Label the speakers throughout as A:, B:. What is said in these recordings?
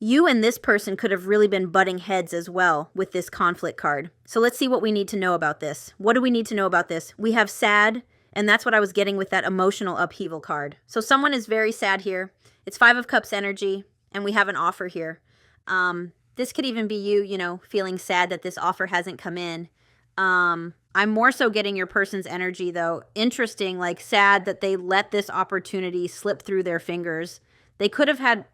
A: You and this person could have really been butting heads as well with this conflict card. So let's see what we need to know about this. What do we need to know about this? We have sad, and that's what I was getting with that emotional upheaval card. So someone is very sad here. It's Five of Cups energy, and we have an offer here. This could even be you, feeling sad that this offer hasn't come in. I'm more so getting your person's energy, though. Interesting, like sad that they let this opportunity slip through their fingers. They could have had,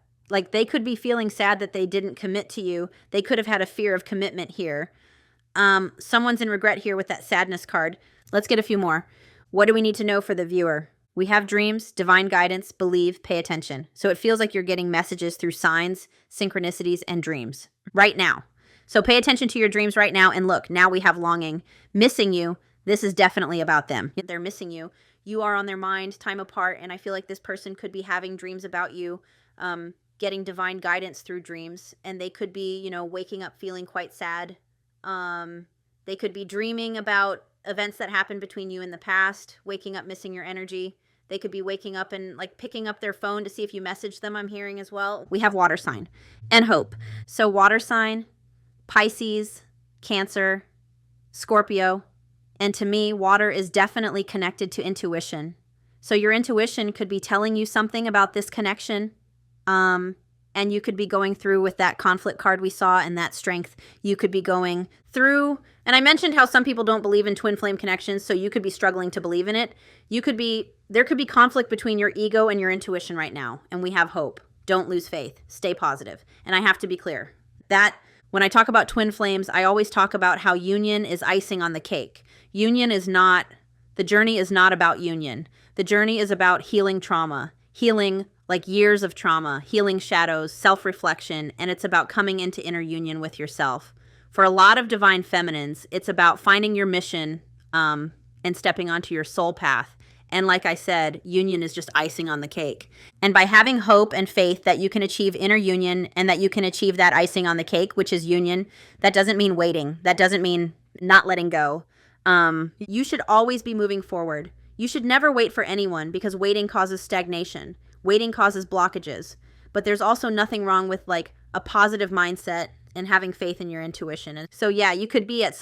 A: they could be feeling sad that they didn't commit to you. They could have had a fear of commitment here. Someone's in regret here with that sadness card. Let's get a few more. What do we need to know for the viewer? We have dreams, divine guidance, believe, pay attention. So it feels like you're getting messages through signs, synchronicities, and dreams right now. So pay attention to your dreams right now. And look, now we have longing. Missing you, this is definitely about them. They're missing you. You are on their mind, time apart. And I feel like this person could be having dreams about you, getting divine guidance through dreams. And they could be, waking up feeling quite sad. They could be dreaming about events that happened between you in the past, waking up missing your energy. They could be waking up and picking up their phone to see if you messaged them, I'm hearing as well. We have water sign and hope. So water sign, Pisces, Cancer, Scorpio. And to me, water is definitely connected to intuition. So your intuition could be telling you something about this connection. And you could be going through with that conflict card we saw and that strength. You could be going through, and I mentioned how some people don't believe in twin flame connections, so you could be struggling to believe in it. There could be conflict between your ego and your intuition right now, and we have hope. Don't lose faith. Stay positive. And I have to be clear that when I talk about twin flames, I always talk about how union is icing on the cake. The journey is not about union. The journey is about healing trauma, healing years of trauma, healing shadows, self-reflection, and it's about coming into inner union with yourself. For a lot of divine feminines, it's about finding your mission and stepping onto your soul path. And like I said, union is just icing on the cake. And by having hope and faith that you can achieve inner union and that you can achieve that icing on the cake, which is union, that doesn't mean waiting. That doesn't mean not letting go. You should always be moving forward. You should never wait for anyone because waiting causes stagnation. Waiting causes blockages. But there's also nothing wrong with a positive mindset and having faith in your intuition. And so yeah, you could be at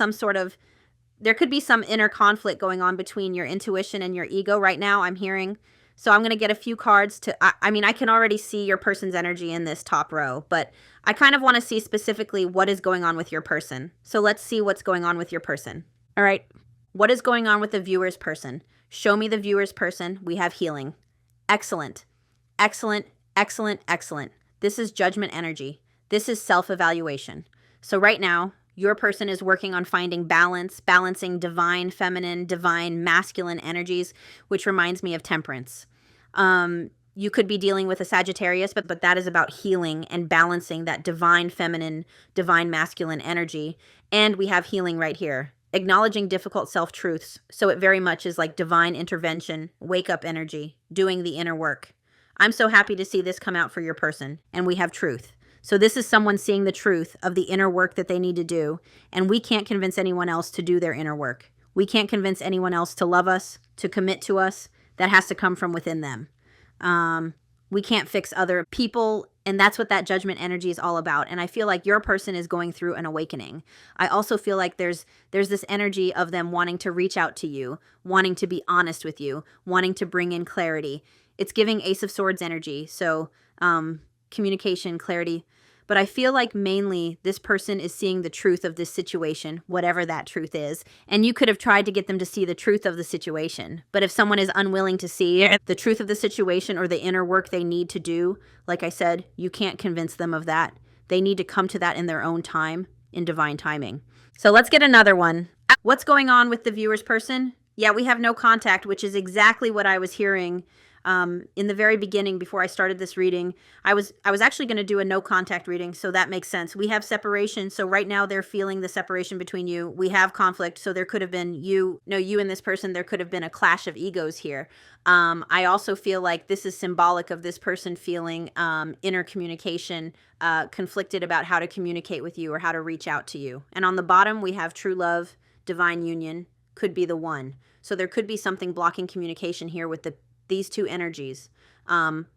A: there could be some inner conflict going on between your intuition and your ego right now, I'm hearing. So I'm going to get a few cards I can already see your person's energy in this top row, but I kind of want to see specifically what is going on with your person. So let's see what's going on with your person. All right. What is going on with the viewer's person? Show me the viewer's person. We have healing. Excellent. Excellent, excellent, excellent. This is judgment energy. This is self-evaluation. So right now, your person is working on finding balance, balancing divine feminine, divine masculine energies, which reminds me of temperance. You could be dealing with a Sagittarius, but that is about healing and balancing that divine feminine, divine masculine energy. And we have healing right here, acknowledging difficult self-truths. So it very much is like divine intervention, wake-up energy, doing the inner work. I'm so happy to see this come out for your person. And we have truth. So this is someone seeing the truth of the inner work that they need to do. And we can't convince anyone else to do their inner work. We can't convince anyone else to love us, to commit to us. That has to come from within them. We can't fix other people. And that's what that judgment energy is all about. And I feel like your person is going through an awakening. I also feel like there's this energy of them wanting to reach out to you, wanting to be honest with you, wanting to bring in clarity. It's giving Ace of Swords energy, so communication, clarity. But I feel like mainly this person is seeing the truth of this situation, whatever that truth is. And you could have tried to get them to see the truth of the situation. But if someone is unwilling to see the truth of the situation or the inner work they need to do, like I said, you can't convince them of that. They need to come to that in their own time, in divine timing. So let's get another one. What's going on with the viewer's person? Yeah, we have no contact, which is exactly what I was hearing in the very beginning before I started this reading. I was actually going to do a no contact reading, so that makes sense. We have separation, so right now they're feeling the separation between you. We have conflict, so there could have been you and this person, there could have been a clash of egos here. I also feel like this is symbolic of this person feeling inner communication, conflicted about how to communicate with you or how to reach out to you. And on the bottom, we have true love, divine union, could be the one. So there could be something blocking communication here with these two energies.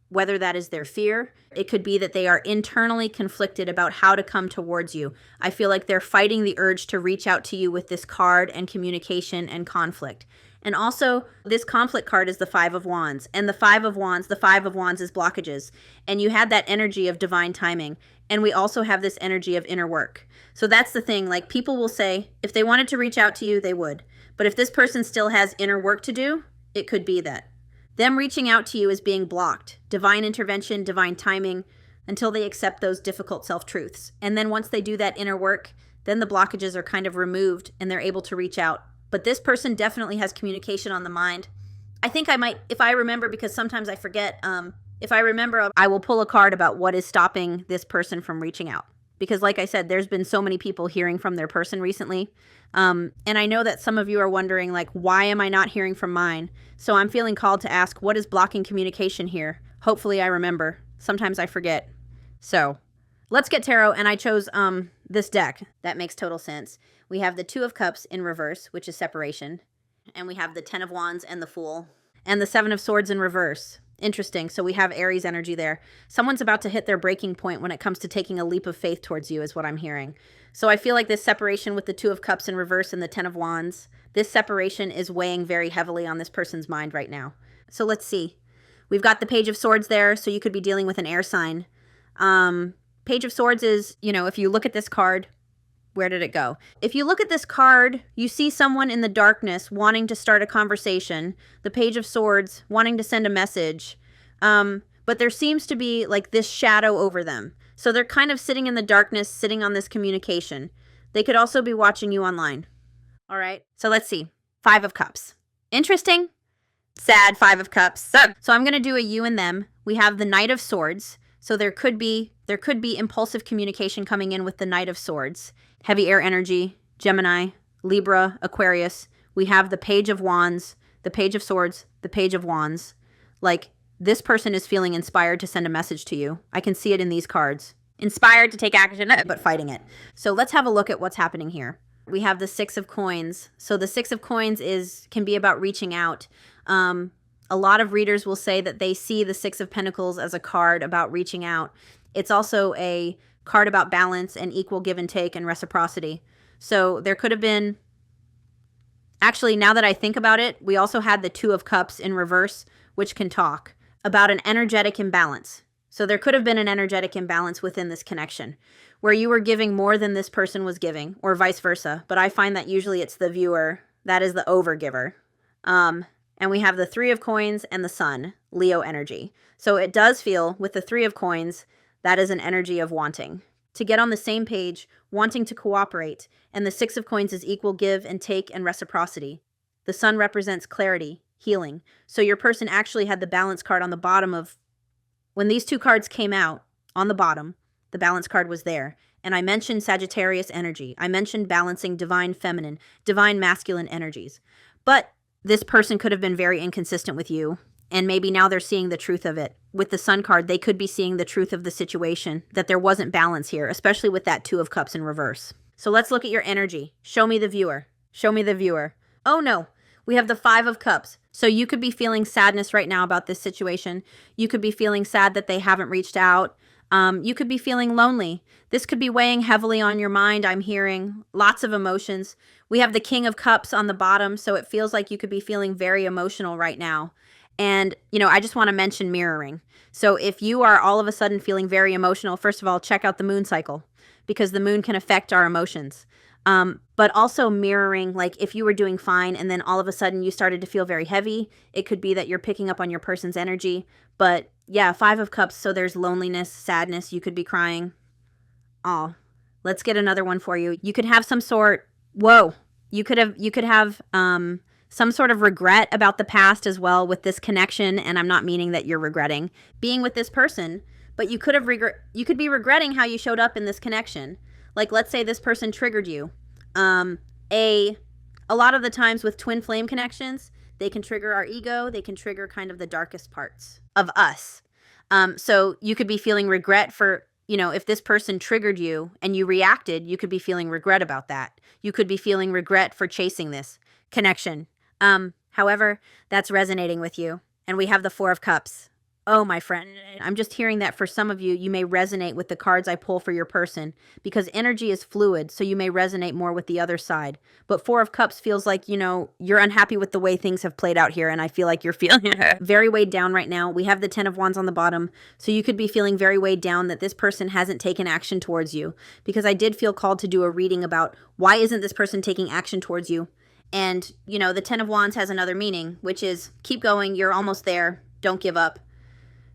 A: whether that is their fear. It could be that they are internally conflicted about how to come towards you. I feel like they're fighting the urge to reach out to you with this card and communication and conflict. And also, this conflict card is the Five of Wands. And the Five of Wands is blockages. And you had that energy of divine timing. And we also have this energy of inner work. So that's the thing. Like, people will say, if they wanted to reach out to you, they would. But if this person still has inner work to do, it could be that. Them reaching out to you is being blocked. Divine intervention, divine timing, until they accept those difficult self-truths. And then once they do that inner work, then the blockages are kind of removed and they're able to reach out. But this person definitely has communication on the mind. I think I might, if I remember, because sometimes I forget, if I remember, I will pull a card about what is stopping this person from reaching out. Because like I said, there's been so many people hearing from their person recently. And I know that some of you are wondering, like, why am I not hearing from mine? So I'm feeling called to ask, what is blocking communication here? Hopefully I remember. Sometimes I forget. So let's get tarot. And I chose this deck. That makes total sense. We have the Two of Cups in reverse, which is separation. And we have the Ten of Wands and the Fool. And the Seven of Swords in reverse. Interesting. So we have Aries energy there. Someone's about to hit their breaking point when it comes to taking a leap of faith towards you is what I'm hearing. So I feel like this separation with the Two of Cups in reverse and the Ten of Wands, this separation is weighing very heavily on this person's mind right now. So let's see. We've got the Page of Swords there, so you could be dealing with an air sign. Page of Swords is, you know, if you look at this card, where did it go? If you look at this card, you see someone in the darkness wanting to start a conversation. The Page of Swords wanting to send a message. But there seems to be like this shadow over them. So they're kind of sitting in the darkness, sitting on this communication. They could also be watching you online. All right. So let's see. Five of Cups. Interesting. Sad Five of Cups. So I'm going to do a you and them. We have the Knight of Swords. So there could be impulsive communication coming in with the Knight of Swords. Heavy air energy, Gemini, Libra, Aquarius. We have the Page of Wands, the Page of Swords, the Page of Wands. Like, this person is feeling inspired to send a message to you. I can see it in these cards. Inspired to take action, but fighting it. So let's have a look at what's happening here. We have the Six of Coins. So the Six of Coins can be about reaching out. A lot of readers will say that they see the Six of Pentacles as a card about reaching out. It's also a card about balance and equal give and take and reciprocity. So there could have been, actually, now that I think about it, we also had the Two of Cups in reverse, which can talk about an energetic imbalance. So there could have been an energetic imbalance within this connection where you were giving more than this person was giving, or vice versa. But I find that usually it's the viewer that is the overgiver. And we have the Three of Coins and the Sun, Leo energy. So it does feel, with the Three of Coins, that is an energy of wanting to get on the same page, wanting to cooperate. And the Six of Coins is equal give and take and reciprocity. The Sun represents clarity, healing. So your person actually had the balance card on the bottom of, when these two cards came out on the bottom, the balance card was there. And I mentioned Sagittarius energy. I mentioned balancing divine feminine, divine masculine energies. But this person could have been very inconsistent with you. And maybe now they're seeing the truth of it. With the Sun card, they could be seeing the truth of the situation, that there wasn't balance here, especially with that Two of Cups in reverse. So let's look at your energy. Show me the viewer. Show me the viewer. Oh no, we have the Five of Cups. So you could be feeling sadness right now about this situation. You could be feeling sad that they haven't reached out. You could be feeling lonely. This could be weighing heavily on your mind. I'm hearing lots of emotions. We have the King of Cups on the bottom, so it feels like you could be feeling very emotional right now. And, you know, I just want to mention mirroring. So if you are all of a sudden feeling very emotional, first of all, check out the moon cycle, because the moon can affect our emotions. But also mirroring, like if you were doing fine and then all of a sudden you started to feel very heavy, it could be that you're picking up on your person's energy. But yeah, Five of Cups, so there's loneliness, sadness, you could be crying. Oh, let's get another one for you. You could have some sort, you could have some sort of regret about the past as well with this connection. And I'm not meaning that you're regretting being with this person, but you could be regretting how you showed up in this connection. Like, let's say this person triggered you. A lot of the times with twin flame connections, they can trigger our ego. They can trigger kind of the darkest parts of us. So you could be feeling regret for, you know, if this person triggered you and you reacted, you could be feeling regret about that. You could be feeling regret for chasing this connection. However, that's resonating with you. And we have the Four of Cups. Oh, my friend, I'm just hearing that for some of you, you may resonate with the cards I pull for your person because energy is fluid, so you may resonate more with the other side. But Four of Cups feels like, you're unhappy with the way things have played out here, and I feel like you're feeling very weighed down right now. We have the Ten of Wands on the bottom, so you could be feeling very weighed down that this person hasn't taken action towards you, because I did feel called to do a reading about why isn't this person taking action towards you. And, the Ten of Wands has another meaning, which is keep going, you're almost there, don't give up.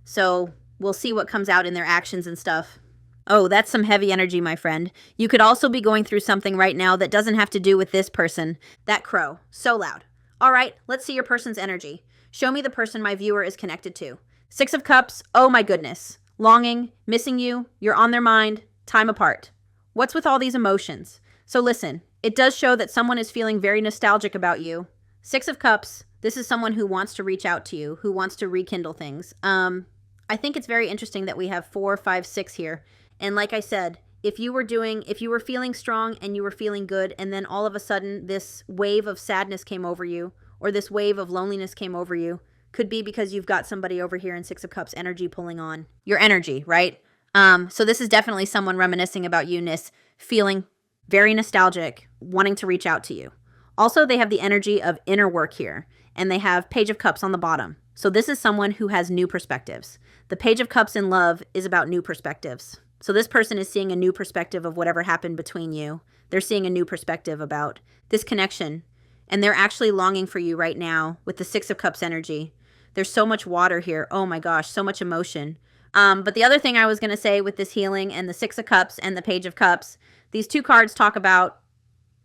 A: So we'll see what comes out in their actions and stuff. Oh, that's some heavy energy, my friend. You could also be going through something right now that doesn't have to do with this person. That crow. So loud. All right, let's see your person's energy. Show me the person my viewer is connected to. Six of Cups. Oh my goodness. Longing, missing you, you're on their mind, time apart. What's with all these emotions? So listen, it does show that someone is feeling very nostalgic about you. Six of Cups. This is someone who wants to reach out to you, who wants to rekindle things. I think it's very interesting that we have 4, 5, 6 here. And like I said, if you were feeling strong and you were feeling good, and then all of a sudden this wave of sadness came over you, or this wave of loneliness came over you, could be because you've got somebody over here in Six of Cups energy pulling on your energy, right? So this is definitely someone reminiscing about you-ness, feeling very nostalgic, wanting to reach out to you. Also, they have the energy of inner work here, and they have Page of Cups on the bottom. So this is someone who has new perspectives. The Page of Cups in love is about new perspectives. So this person is seeing a new perspective of whatever happened between you. They're seeing a new perspective about this connection, and they're actually longing for you right now with the Six of Cups energy. There's so much water here. Oh my gosh, so much emotion. But the other thing I was going to say with this healing and the Six of Cups and the Page of Cups, these two cards talk about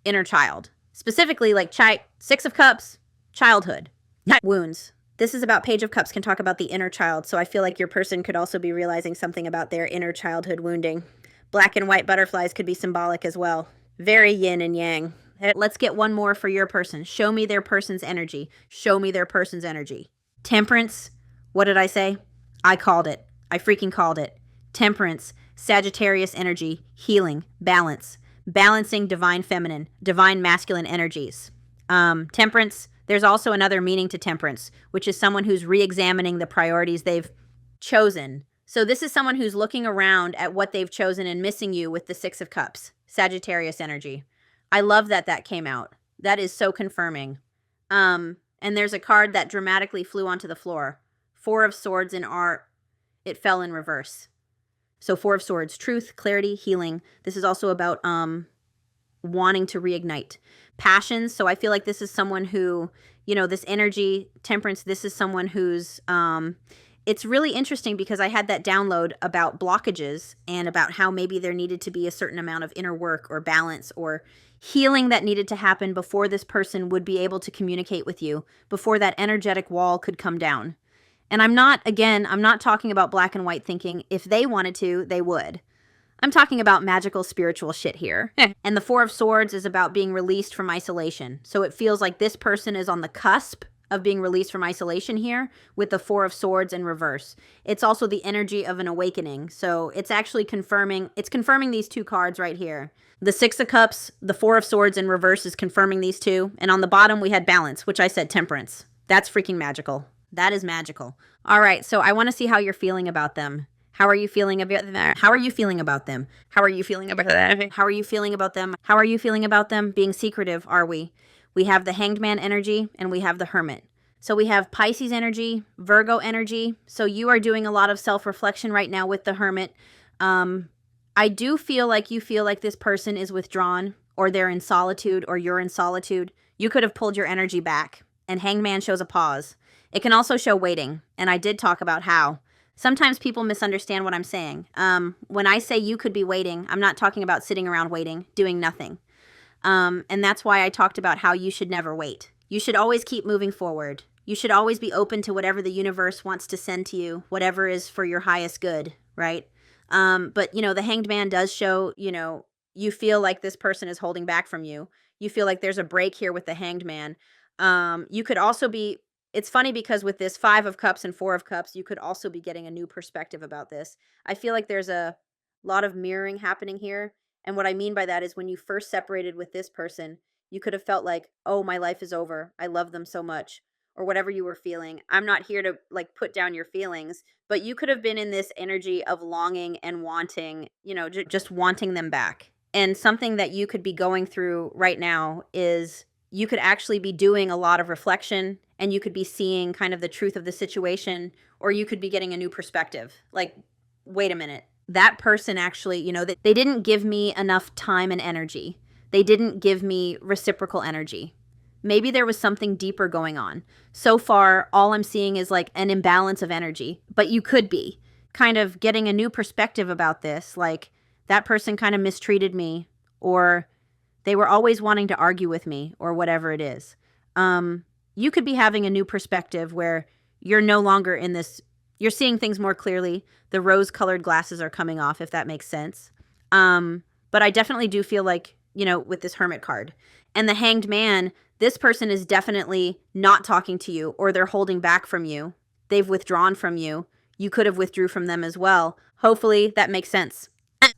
A: inner child. Specifically, like Six of Cups, childhood, wounds. This is about Page of Cups can talk about the inner child, so I feel like your person could also be realizing something about their inner childhood wounding. Black and white butterflies could be symbolic as well. Very yin and yang. Let's get one more for your person. Show me their person's energy. Show me their person's energy. Temperance. What did I say? I called it. I freaking called it. Temperance, Sagittarius energy, healing, balance, balancing divine feminine, divine masculine energies. Temperance. There's also another meaning to temperance, which is someone who's re-examining the priorities they've chosen. So this is someone who's looking around at what they've chosen and missing you with the Six of Cups, Sagittarius energy. I love that that came out. That is so confirming. And there's a card that dramatically flew onto the floor. Four of Swords in art. It fell in reverse. So Four of Swords, truth, clarity, healing. This is also about wanting to reignite passions. So I feel like this is someone who, this energy, temperance, this is someone who's, it's really interesting because I had that download about blockages and about how maybe there needed to be a certain amount of inner work or balance or healing that needed to happen before this person would be able to communicate with you, before that energetic wall could come down. And I'm not talking about black and white thinking. If they wanted to, they would. I'm talking about magical spiritual shit here. And the Four of Swords is about being released from isolation. So it feels like this person is on the cusp of being released from isolation here with the Four of Swords in reverse. It's also the energy of an awakening. So it's actually confirming these two cards right here. The Six of Cups, the Four of Swords in reverse is confirming these two. And on the bottom we had balance, which I said temperance. That's freaking magical. That is magical. All right, so I want to see how you're feeling about them. How are you feeling about them? How are you feeling about them? How are you feeling about them? How are you feeling about them? How are you feeling about them? Being secretive, are we? We have the Hanged Man energy and we have the Hermit. So we have Pisces energy, Virgo energy. So you are doing a lot of self-reflection right now with the Hermit. I do feel like you feel like this person is withdrawn, or they're in solitude, or you're in solitude. You could have pulled your energy back, and Hanged Man shows a pause. It can also show waiting, and I did talk about how. Sometimes people misunderstand what I'm saying. When I say you could be waiting, I'm not talking about sitting around waiting, doing nothing. And that's why I talked about how you should never wait. You should always keep moving forward. You should always be open to whatever the universe wants to send to you, whatever is for your highest good, right? But, the Hanged Man does show, you feel like this person is holding back from you. You feel like there's a break here with the Hanged Man. You could also be... It's funny because with this Five of Cups and Four of Cups, you could also be getting a new perspective about this. I feel like there's a lot of mirroring happening here. And what I mean by that is when you first separated with this person, you could have felt like, oh, my life is over. I love them so much. or whatever you were feeling. I'm not here to like put down your feelings, but you could have been in this energy of longing and wanting, you know, just wanting them back. And something that you could be going through right now is you could actually be doing a lot of reflection, and you could be seeing kind of the truth of the situation, or you could be getting a new perspective. Like, wait a minute. That person actually, you know, they didn't give me enough time and energy. They didn't give me reciprocal energy. Maybe there was something deeper going on. So far, all I'm seeing is like an imbalance of energy, but you could be kind of getting a new perspective about this. Like, that person kind of mistreated me, or they were always wanting to argue with me, or whatever it is. You could be having a new perspective where you're no longer in this, you're seeing things more clearly. The rose-colored glasses are coming off, if that makes sense. But I definitely do feel like, you know, with this Hermit card. And the Hanged Man, this person is definitely not talking to you, or they're holding back from you. They've withdrawn from you. You could have withdrew from them as well. Hopefully that makes sense.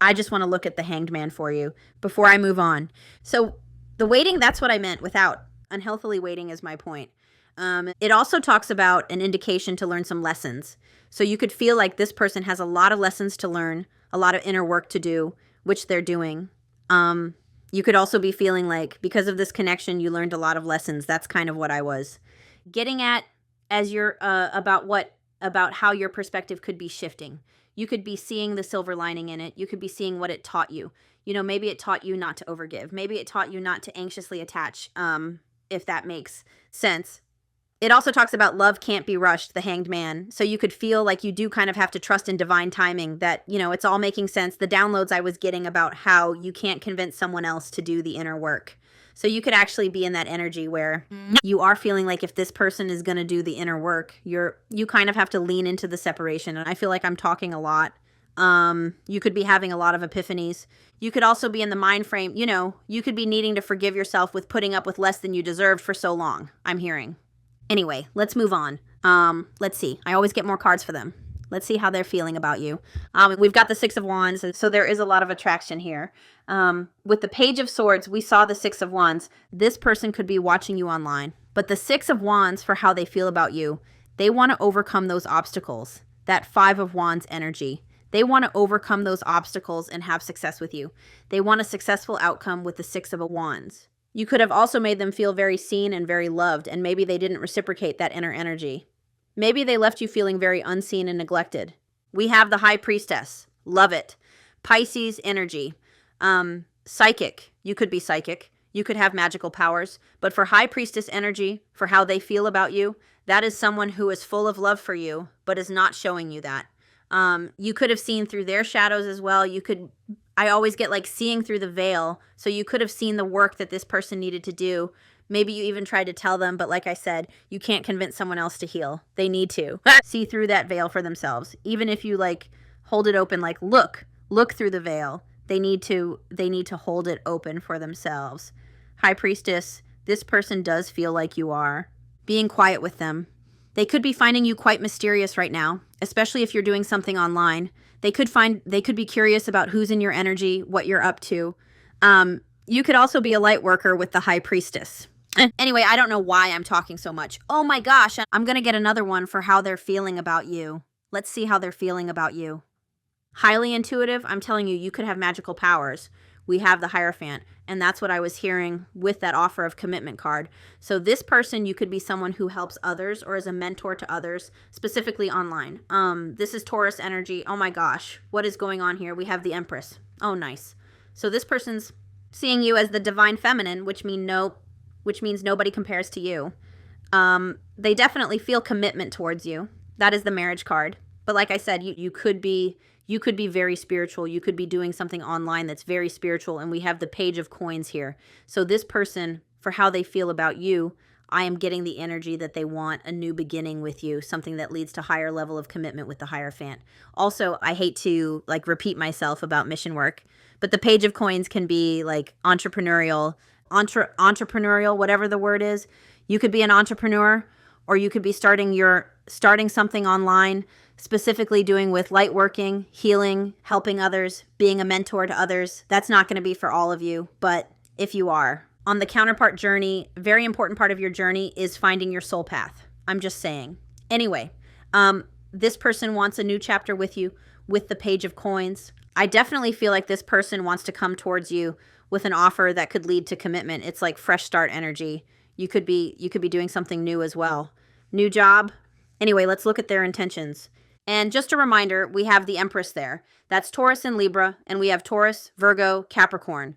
A: I just want to look at the Hanged Man for you before I move on. So the waiting, that's what I meant without. Unhealthily waiting is my point. It also talks about an indication to learn some lessons. So you could feel like this person has a lot of lessons to learn, a lot of inner work to do, which they're doing. You could also be feeling like because of this connection, you learned a lot of lessons. That's kind of what I was getting at as you're about how your perspective could be shifting. You could be seeing the silver lining in it. You could be seeing what it taught you. You know, maybe it taught you not to overgive. Maybe it taught you not to anxiously attach, if that makes sense. It also talks about love can't be rushed, the Hanged Man. So you could feel like you do kind of have to trust in divine timing, that, you know, it's all making sense. The downloads I was getting about how you can't convince someone else to do the inner work. So you could actually be in that energy where you are feeling like if this person is going to do the inner work, you kind of have to lean into the separation. And I feel like I'm talking a lot. You could be having a lot of epiphanies. You could also be in the mind frame, you know, you could be needing to forgive yourself with putting up with less than you deserved for so long, I'm hearing. Anyway, let's move on. Let's see. I always get more cards for them. Let's see how they're feeling about you. We've got the Six of Wands, so there is a lot of attraction here. With the Page of Swords, we saw the Six of Wands. This person could be watching you online. But the Six of Wands, for how they feel about you, they want to overcome those obstacles. That Five of Wands energy. They want to overcome those obstacles and have success with you. They want a successful outcome with the Six of Wands. You could have also made them feel very seen and very loved, and maybe they didn't reciprocate that inner energy. Maybe they left you feeling very unseen and neglected. We have the High Priestess. Love it. Pisces energy. Psychic. You could be psychic. You could have magical powers. But for High Priestess energy, for how they feel about you, that is someone who is full of love for you, but is not showing you that. You could have seen through their shadows as well. I always get like seeing through the veil. So you could have seen the work that this person needed to do. Maybe you even tried to tell them, but like I said, you can't convince someone else to heal. They need to see through that veil for themselves. Even if you like hold it open, like look through the veil. They need to hold it open for themselves. High Priestess, this person does feel like you are being quiet with them. They could be finding you quite mysterious right now, especially if you're doing something online. They could be curious about who's in your energy, what you're up to. You could also be a light worker with the High Priestess. Anyway, I don't know why I'm talking so much. Oh my gosh, I'm going to get another one for how they're feeling about you. Let's see how they're feeling about you. Highly intuitive, I'm telling you, you could have magical powers. We have the Hierophant, and that's what I was hearing with that offer of commitment card. So this person, you could be someone who helps others or is a mentor to others, specifically online. This is Taurus energy. Oh my gosh, what is going on here? We have the Empress. Oh, nice. So this person's seeing you as the divine feminine, which means nobody compares to you. They definitely feel commitment towards you. That is the Marriage card. But like I said, you could be very spiritual. You could be doing something online that's very spiritual, and we have the Page of Coins here. So this person, for how they feel about you, I am getting the energy that they want a new beginning with you, something that leads to higher level of commitment with the Hierophant. Also, I hate to like repeat myself about mission work, but the Page of Coins can be like entrepreneurial, whatever the word is. You could be an entrepreneur, or you could be starting something online, specifically doing with light working, healing, helping others, being a mentor to others. That's not going to be for all of you, but if you are. On the counterpart journey, very important part of your journey is finding your soul path. I'm just saying. Anyway, this person wants a new chapter with you with the Page of Coins. I definitely feel like this person wants to come towards you with an offer that could lead to commitment. It's like fresh start energy. You could be doing something new as well. New job. Anyway, let's look at their intentions. And just a reminder, we have the Empress there. That's Taurus and Libra, and we have Taurus, Virgo, Capricorn.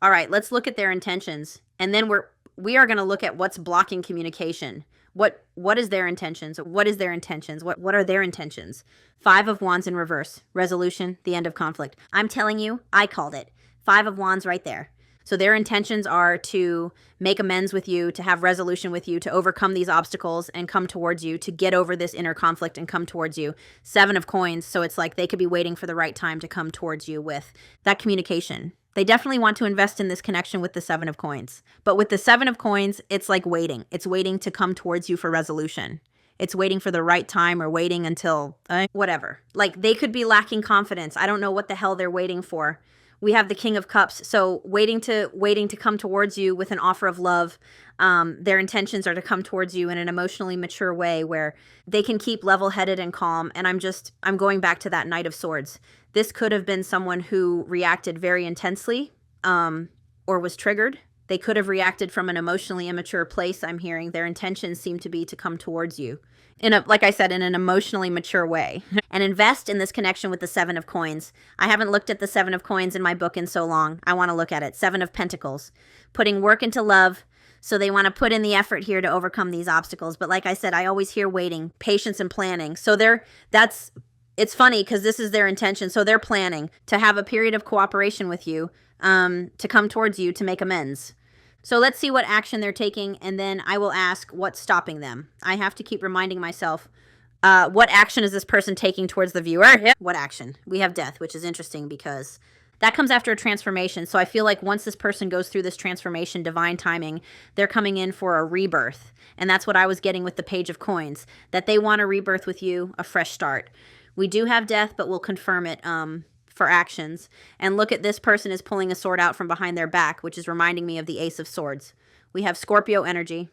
A: All right, let's look at their intentions. And then we are going to look at what's blocking communication. What is their intentions? What is their intentions? What are their intentions? 5 of Wands in reverse. Resolution, the end of conflict. I'm telling you, I called it. 5 of Wands right there. So their intentions are to make amends with you, to have resolution with you, to overcome these obstacles and come towards you, to get over this inner conflict and come towards you. 7 of Coins, so it's like they could be waiting for the right time to come towards you with that communication. They definitely want to invest in this connection with the 7 of Coins. But with the 7 of Coins, it's like waiting. It's waiting to come towards you for resolution. It's waiting for the right time or waiting until whatever. Like they could be lacking confidence. I don't know what the hell they're waiting for. We have the King of Cups, so waiting to come towards you with an offer of love. Their intentions are to come towards you in an emotionally mature way where they can keep level-headed and calm. And I'm going back to that Knight of Swords. This could have been someone who reacted very intensely or was triggered. They could have reacted from an emotionally immature place, I'm hearing. Their intentions seem to be to come towards you like I said, in an emotionally mature way. And invest in this connection with the 7 of Coins. I haven't looked at the 7 of Coins in my book in so long. I want to look at it. 7 of Pentacles. Putting work into love. So they want to put in the effort here to overcome these obstacles. But like I said, I always hear waiting, patience, and planning. So it's funny because this is their intention. So they're planning to have a period of cooperation with you, to come towards you to make amends. So let's see what action they're taking, and then I will ask what's stopping them. I have to keep reminding myself, what action is this person taking towards the viewer? What action? We have Death, which is interesting because that comes after a transformation. So I feel like once this person goes through this transformation, divine timing, they're coming in for a rebirth. And that's what I was getting with the Page of Coins, that they want a rebirth with you, a fresh start. We do have Death, but we'll confirm it for actions. And look at this person is pulling a sword out from behind their back, which is reminding me of the Ace of Swords. We have Scorpio energy.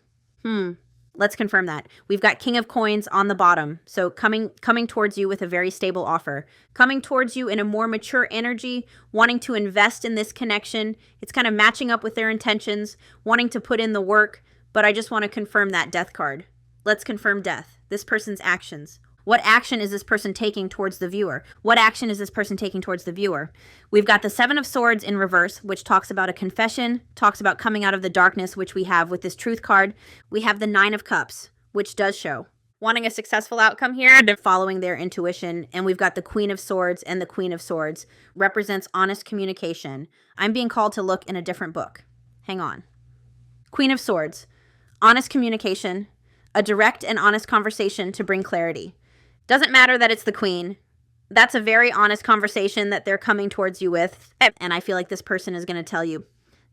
A: Let's confirm that. We've got King of Coins on the bottom. So coming towards you with a very stable offer. Coming towards you in a more mature energy, wanting to invest in this connection. It's kind of matching up with their intentions, wanting to put in the work. But I just want to confirm that Death card. Let's confirm Death. This person's actions. What action is this person taking towards the viewer? What action is this person taking towards the viewer? We've got the 7 of Swords in reverse, which talks about a confession, talks about coming out of the darkness, which we have with this Truth card. We have the 9 of Cups, which does show wanting a successful outcome here, following their intuition. And we've got the Queen of Swords, and the Queen of Swords represents honest communication. I'm being called to look in a different book. Hang on. Queen of Swords, honest communication, a direct and honest conversation to bring clarity. Doesn't matter that it's the Queen. That's a very honest conversation that they're coming towards you with. And I feel like this person is going to tell you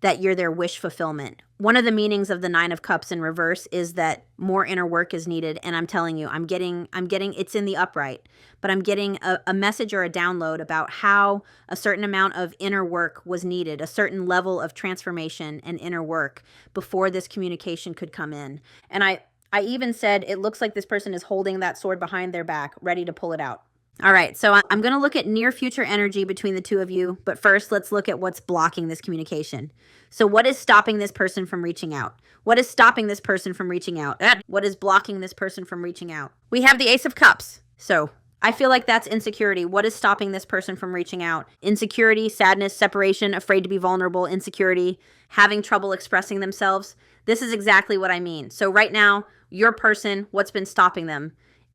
A: that you're their wish fulfillment. One of the meanings of the 9 of Cups in reverse is that more inner work is needed. And I'm telling you, I'm getting it's in the upright, but I'm getting a message or a download about how a certain amount of inner work was needed, a certain level of transformation and inner work before this communication could come in. And I even said it looks like this person is holding that sword behind their back, ready to pull it out. All right, so I'm going to look at near future energy between the two of you. But first, let's look at what's blocking this communication. So what is stopping this person from reaching out? What is stopping this person from reaching out? What is blocking this person from reaching out? We have the Ace of Cups. So I feel like that's insecurity. What is stopping this person from reaching out? Insecurity, sadness, separation, afraid to be vulnerable, insecurity, having trouble expressing themselves. This is exactly what I mean. So right now, your person, what's been stopping them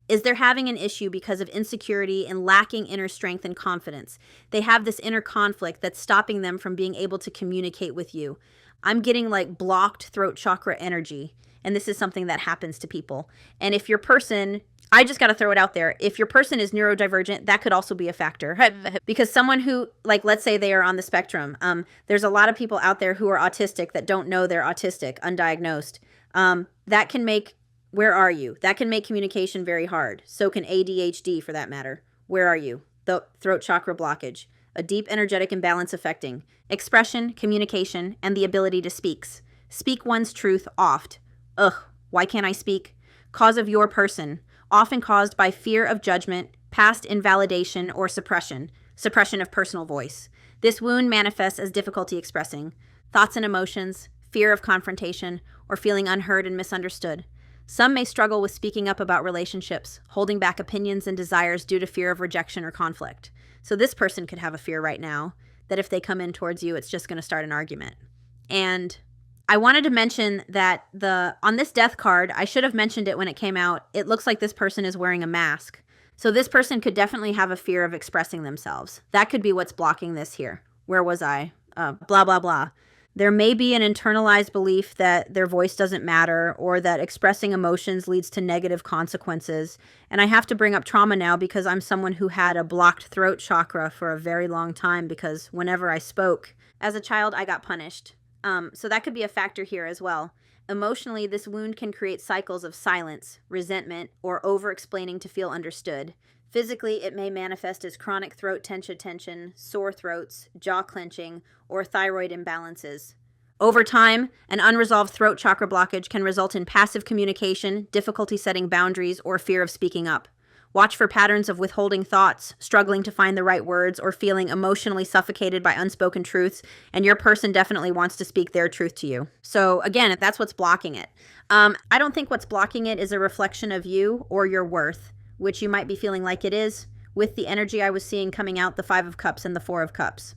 A: is they're having an issue because of insecurity and lacking inner strength and confidence. They have this inner conflict that's stopping them from being able to communicate with you. I'm getting like blocked throat chakra energy, and this is something that happens to people. And if your person, I just got to throw it out there, if your person is neurodivergent, that could also be a factor. Because someone who, like, let's say they are on the spectrum, there's a lot of people out there who are autistic that don't know they're autistic, undiagnosed. That can make, where are you? That can make communication very hard. So can ADHD, for that matter. Where are you? The throat chakra blockage. A deep energetic imbalance affecting expression, communication, and the ability to speak. Speak one's truth oft. Ugh, why can't I speak? cause of your person, often caused by fear of judgment, past invalidation, or suppression of personal voice. This wound manifests as difficulty expressing thoughts and emotions, fear of confrontation, or feeling unheard and misunderstood. Some may struggle with speaking up about relationships, holding back opinions and desires due to fear of rejection or conflict. So this person could have a fear right now that if they come in towards you, it's just going to start an argument. And I wanted to mention that on this death card, I should have mentioned it when it came out, it looks like this person is wearing a mask. So this person could definitely have a fear of expressing themselves. That could be what's blocking this here. Where was I? Blah, blah, blah. There may be an internalized belief that their voice doesn't matter or that expressing emotions leads to negative consequences. And I have to bring up trauma now because I'm someone who had a blocked throat chakra for a very long time because whenever I spoke as a child, I got punished. So that could be a factor here as well. Emotionally, this wound can create cycles of silence, resentment, or over-explaining to feel understood. Physically, it may manifest as chronic throat tension, sore throats, jaw clenching, or thyroid imbalances. Over time, an unresolved throat chakra blockage can result in passive communication, difficulty setting boundaries, or fear of speaking up. Watch for patterns of withholding thoughts, struggling to find the right words, or feeling emotionally suffocated by unspoken truths, and your person definitely wants to speak their truth to you. So again, that's what's blocking it. I don't think what's blocking it is a reflection of you or your worth, which you might be feeling like it is, with the energy I was seeing coming out, the 5 of Cups and the 4 of Cups.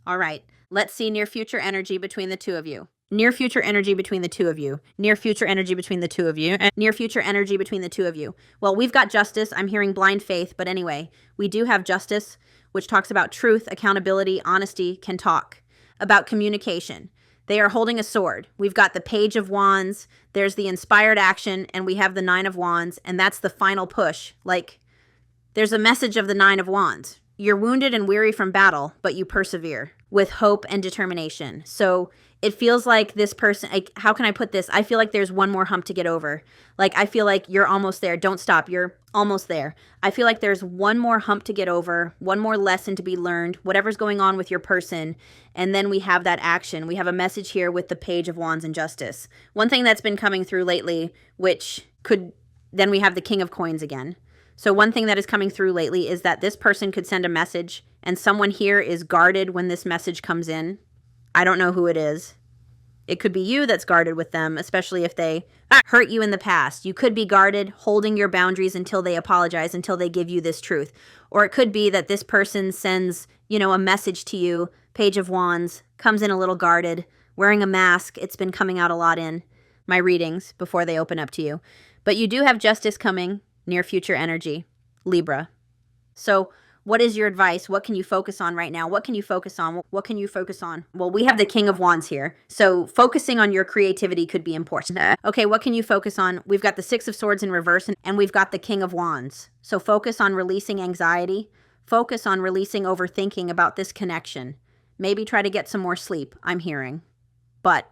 A: All right, let's see near future energy between the two of you. Near future energy between the two of you. Near future energy between the two of you. And near future energy between the two of you. Well, we've got justice. I'm hearing blind faith, but anyway, we do have justice, which talks about truth, accountability, honesty, can talk. About communication. They are holding a sword. We've got the Page of Wands, there's the inspired action, and we have the 9 of Wands, and that's the final push. Like, there's a message of the 9 of Wands. You're wounded and weary from battle, but you persevere with hope and determination. So it feels like this person, like, how can I put this? I feel like there's one more hump to get over. Like, I feel like you're almost there. Don't stop. You're almost there. I feel like there's one more hump to get over, one more lesson to be learned, whatever's going on with your person. And then we have that action. We have a message here with the Page of Wands and Justice. One thing that's been coming through lately, which could, then we have the King of Coins again. So one thing that is coming through lately is that this person could send a message and someone here is guarded when this message comes in. I don't know who it is. It could be you that's guarded with them, especially if they hurt you in the past. You could be guarded, holding your boundaries until they apologize, until they give you this truth. Or it could be that this person sends, a message to you, Page of Wands, comes in a little guarded, wearing a mask. It's been coming out a lot in my readings before they open up to you. But you do have justice coming, near future energy, Libra. So what is your advice? What can you focus on right now? What can you focus on? What can you focus on? Well, we have the King of Wands here. So focusing on your creativity could be important. Okay, what can you focus on? We've got the 6 of Swords in reverse and we've got the King of Wands. So focus on releasing anxiety. Focus on releasing overthinking about this connection. Maybe try to get some more sleep, I'm hearing. But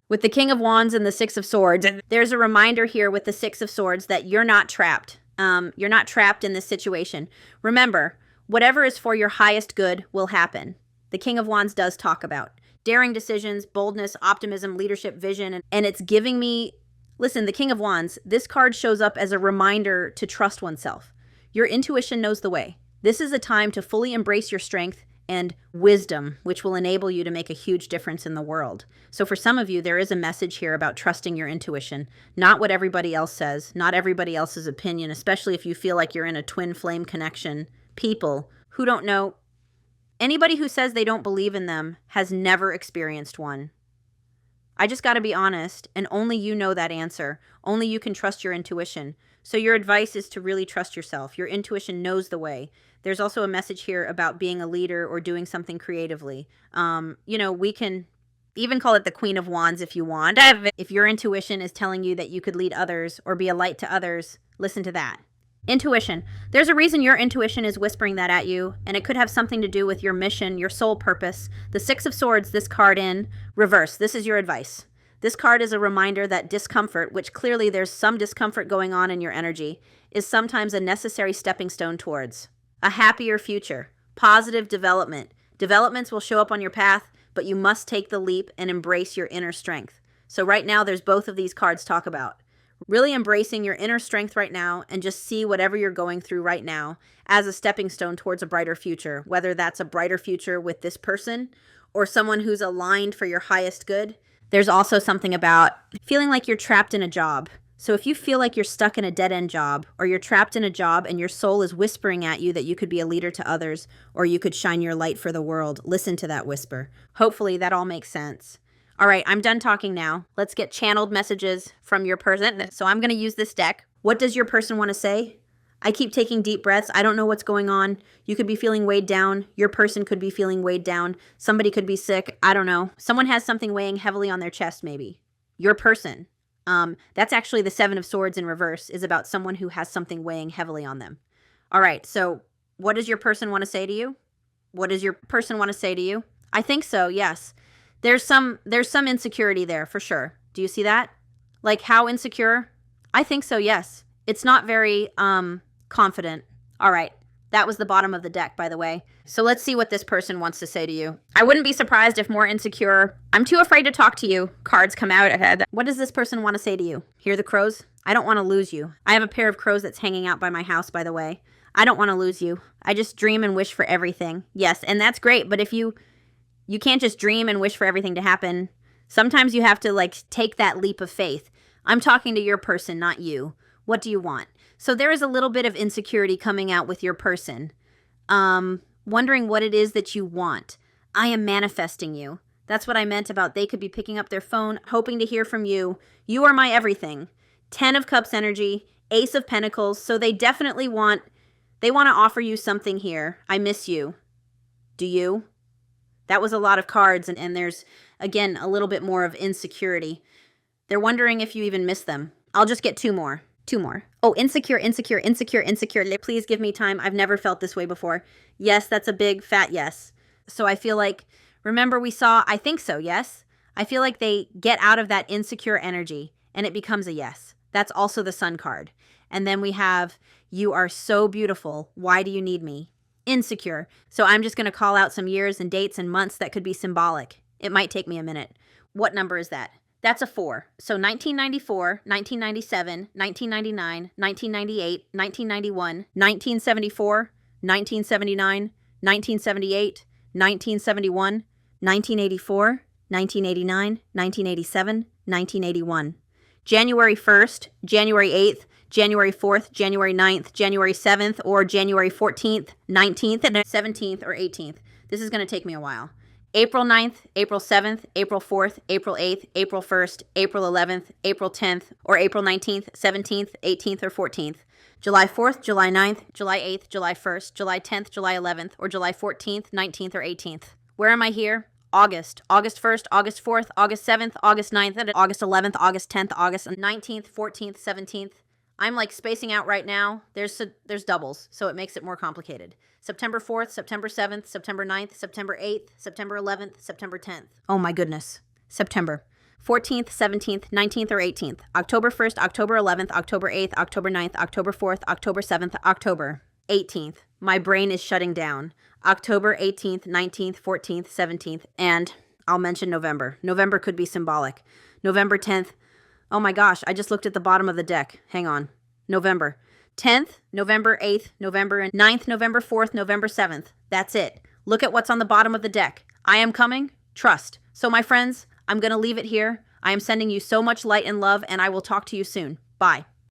A: with the King of Wands and the 6 of Swords, there's a reminder here with the 6 of Swords that you're not trapped. You're not trapped in this situation. Remember, whatever is for your highest good will happen. The King of Wands does talk about daring decisions, boldness, optimism, leadership, vision, and it's giving me, listen, the King of Wands, this card shows up as a reminder to trust oneself. Your intuition knows the way. This is a time to fully embrace your strength and wisdom, which will enable you to make a huge difference in the world. So for some of you, there is a message here about trusting your intuition, not what everybody else says, not everybody else's opinion, especially if you feel like you're in a twin flame connection. People who don't know, anybody who says they don't believe in them has never experienced one. I just got to be honest, and only you know that answer. Only you can trust your intuition. So your advice is to really trust yourself. Your intuition knows the way. There's also a message here about being a leader or doing something creatively. We can even call it the Queen of Wands if you want. If your intuition is telling you that you could lead others or be a light to others, listen to that. Intuition. There's a reason your intuition is whispering that at you, and it could have something to do with your mission, your soul purpose. The 6 of Swords, this card in reverse. This is your advice. This card is a reminder that discomfort, which clearly there's some discomfort going on in your energy, is sometimes a necessary stepping stone towards a happier future, positive development. Developments will show up on your path, but you must take the leap and embrace your inner strength. So right now, there's both of these cards talk about. Really embracing your inner strength right now and just see whatever you're going through right now as a stepping stone towards a brighter future, whether that's a brighter future with this person or someone who's aligned for your highest good. There's also something about feeling like you're trapped in a job. So if you feel like you're stuck in a dead-end job, or you're trapped in a job and your soul is whispering at you that you could be a leader to others, or you could shine your light for the world, listen to that whisper. Hopefully that all makes sense. All right, I'm done talking now. Let's get channeled messages from your person. So I'm going to use this deck. What does your person want to say? I keep taking deep breaths. I don't know what's going on. You could be feeling weighed down. Your person could be feeling weighed down. Somebody could be sick. I don't know. Someone has something weighing heavily on their chest, maybe. Your person. That's actually the Seven of Swords in reverse, is about someone who has something weighing heavily on them. All right, so what does your person want to say to you? What does your person want to say to you? I think so, yes. There's some insecurity there, for sure. Do you see that? Like, how insecure? I think so, yes. It's not very confident. All right, that was the bottom of the deck, by the way. So let's see what this person wants to say to you. I wouldn't be surprised if more insecure. I'm too afraid to talk to you. Cards come out ahead. What does this person want to say to you? Hear the crows? I don't want to lose you. I have a pair of crows that's hanging out by my house, by the way. I don't want to lose you. I just dream and wish for everything. Yes, and that's great, but if you can't just dream and wish for everything to happen. Sometimes you have to, like, take that leap of faith. I'm talking to your person, not you. What do you want? So there is a little bit of insecurity coming out with your person. Wondering what it is that you want. I am manifesting you. That's what I meant about they could be picking up their phone, hoping to hear from you. You are my everything. 10 of Cups energy, Ace of Pentacles. So they definitely want to offer you something here. I miss you. Do you? That was a lot of cards, and there's, again, a little bit more of insecurity. They're wondering if you even miss them. I'll just get two more. Oh, insecure. Please give me time. I've never felt this way before. Yes, that's a big fat yes. So I feel like, remember we saw, I think so, yes? I feel like they get out of that insecure energy and it becomes a yes. That's also the Sun card. And then we have, you are so beautiful. Why do you need me? Insecure. So I'm just going to call out some years and dates and months that could be symbolic. It might take me a minute. What number is that? That's a 4. So 1994, 1997, 1999, 1998, 1991, 1974, 1979, 1978, 1971, 1984, 1989, 1987, 1981. January 1st, January 8th, January 4th, January 9th, January 7th, or January 14th, 19th, and 17th, or 18th. This is going to take me a while. April 9th, April 7th, April 4th, April 8th, April 1st, April 11th, April 10th, or April 19th, 17th, 18th, or 14th. July 4th, July 9th, July 8th, July 1st, July 10th, July 11th, or July 14th, 19th, or 18th. Where am I here? August. August 1st, August 4th, August 7th, August 9th, and August 11th, August 10th, August 19th, 14th, 17th. I'm like spacing out right now. There's doubles, so it makes it more complicated. September 4th, September 7th, September 9th, September 8th, September 11th, September 10th. Oh my goodness. September 14th, 17th, 19th, or 18th. October 1st, October 11th, October 8th, October 9th, October 4th, October 7th, October 18th. My brain is shutting down. October 18th, 19th, 14th, 17th, and I'll mention November. November could be symbolic. November 10th. Oh my gosh, I just looked at the bottom of the deck. Hang on. November 10th, November 8th, November 9th, November 4th, November 7th. That's it. Look at what's on the bottom of the deck. I am coming. Trust. So my friends, I'm going to leave it here. I am sending you so much light and love, and I will talk to you soon. Bye.